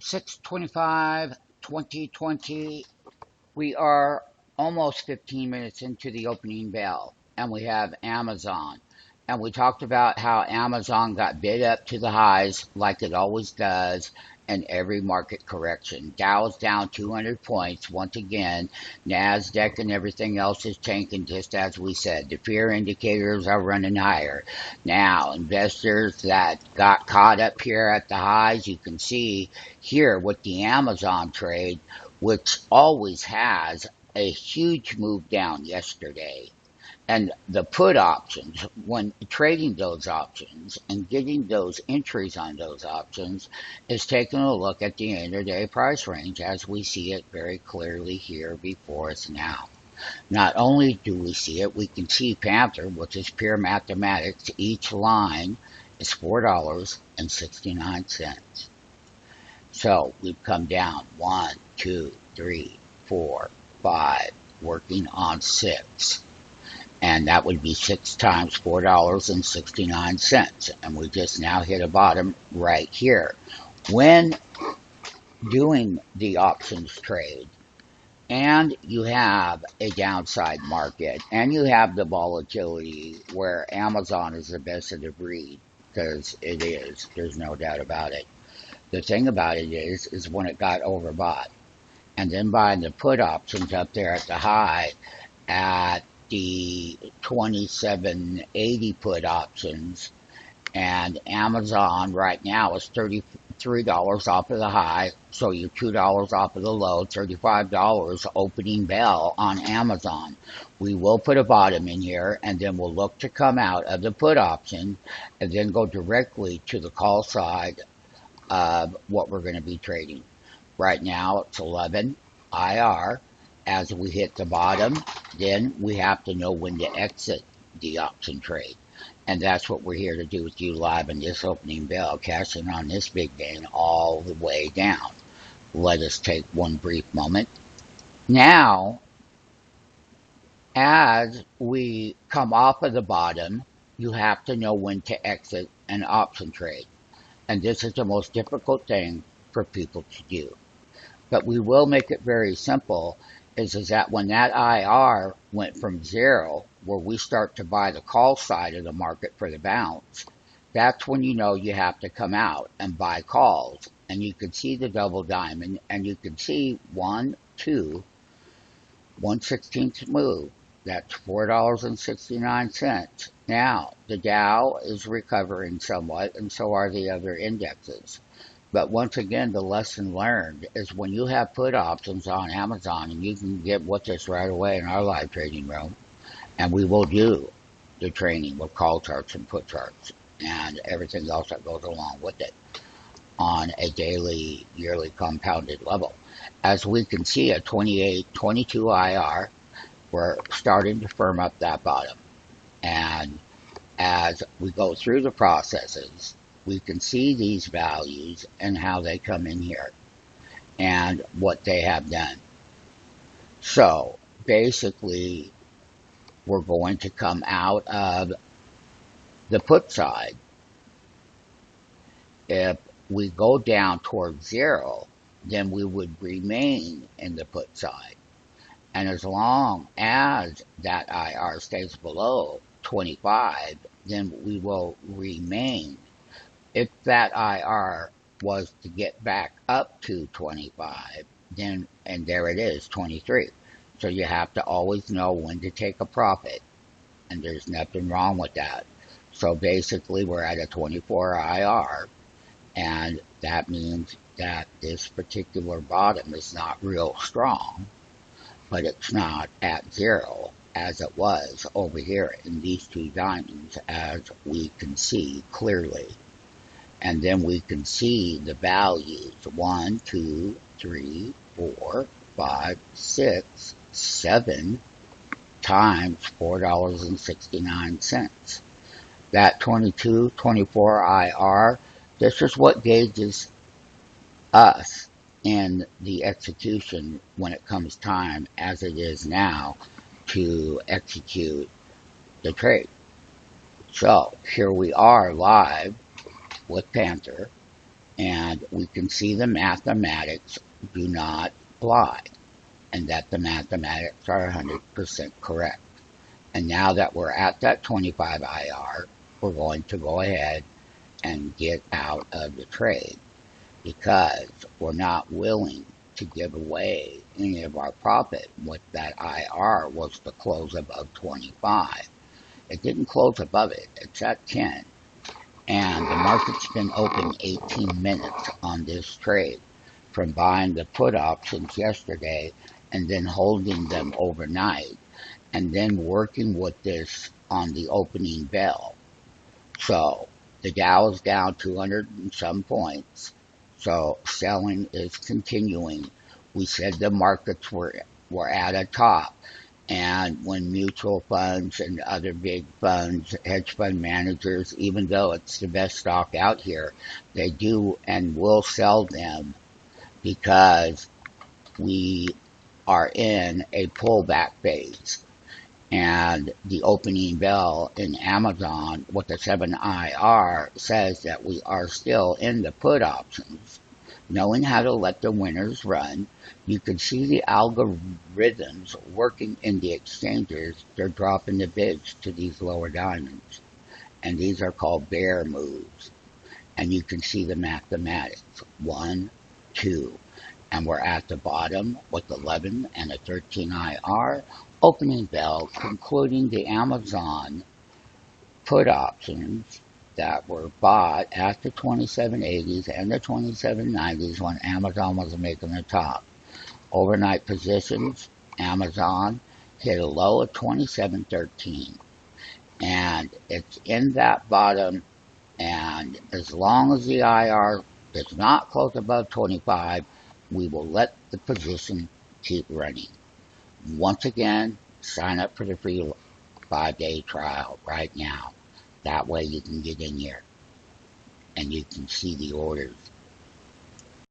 6:25, 2020. We are almost 15 minutes into the opening bell, and we have Amazon. And we talked about how Amazon got bid up to the highs like it always does in every market correction. Dow's down 200 points once again. NASDAQ and everything else is tanking, just as we said. The fear indicators are running higher. Now, investors that got caught up here at the highs, you can see here with the Amazon trade, which always has a huge move down yesterday. And the put options, when trading those options and getting those entries on those options, is taking a look at the intraday price range as we see it very clearly here before us now. Not only do we see it, we can see Panther, which is pure mathematics. Each line is $4.69. So we've come down 1, 2, 3, 4, 5, working on 6. And that would be 6 times $4.69. And we just now hit a bottom right here. When doing the options trade, and you have a downside market, and you have the volatility where Amazon is the best of the breed, because it is, there's no doubt about it. The thing about it is when it got overbought, and then buying the put options up there at the high at the 27.80 put options, and Amazon right now is $33 off of the high, so you're $2 off of the low, $35 opening bell on Amazon. We will put a bottom in here, and then we'll look to come out of the put option and then go directly to the call side of what we're going to be trading. Right now it's 11 IR. As we hit the bottom, then we have to know when to exit the option trade. And that's what we're here to do with you live in this opening bell, cashing on this big gain all the way down. Let us take one brief moment. Now, as we come off of the bottom, you have to know when to exit an option trade. And this is the most difficult thing for people to do. But we will make it very simple. Is that when that IR went from 0, where we start to buy the call side of the market for the bounce, that's when you know you have to come out and buy calls. And you can see the double diamond, and you can see 1, 2, 1/16th move. That's $4.69. Now, the Dow is recovering somewhat, and so are the other indexes. But once again, the lesson learned is when you have put options on Amazon, and you can get with us right away in our live trading room, and we will do the training with call charts and put charts and everything else that goes along with it on a daily, yearly compounded level. As we can see at 28, 22 IR, we're starting to firm up that bottom. And as we go through the processes, we can see these values and how they come in here and what they have done. So basically, we're going to come out of the put side. If we go down towards 0, then we would remain in the put side. And as long as that IR stays below 25, then we will remain. If that IR was to get back up to 25, then, and there it is, 23. So you have to always know when to take a profit, and there's nothing wrong with that. So basically, we're at a 24 IR, and that means that this particular bottom is not real strong, but it's not at 0 as it was over here in these two diamonds, as we can see clearly. And then we can see the values 1, 2, 3, 4, 5, 6, 7 times $4.69. That 22, 24 IR, this is what gauges us in the execution when it comes time, as it is now, to execute the trade. So here we are live with Panther, And we can see the mathematics do not lie, and that the mathematics are 100% correct. And now that we're at that 25 IR, we're going to go ahead and get out of the trade because we're not willing to give away any of our profit with that IR was to close above 25. It didn't close above it. It's at 10. And the market's been open 18 minutes on this trade from buying the put options yesterday and then holding them overnight and then working with this on the opening bell. So the Dow is down 200 and some points. So selling is continuing. We said the markets were at a top. And when mutual funds and other big funds, hedge fund managers, even though it's the best stock out here, they do and will sell them because we are in a pullback phase. And the opening bell in Amazon with the 7IR says that we are still in the put options. Knowing how to let the winners run, you can see the algorithms working in the exchanges. They're dropping the bids to these lower diamonds. And these are called bear moves. And you can see the mathematics. 1, 2. And we're at the bottom with 11 and a 13 IR. Opening bell, concluding the Amazon put options that were bought at the 2780s and the 2790s when Amazon was making the top. Overnight positions, Amazon hit a low of 2713. And it's in that bottom, and as long as the IR does not close above 25, we will let the position keep running. Once again, sign up for the free 5-day trial right now. That way you can get in here and you can see the orders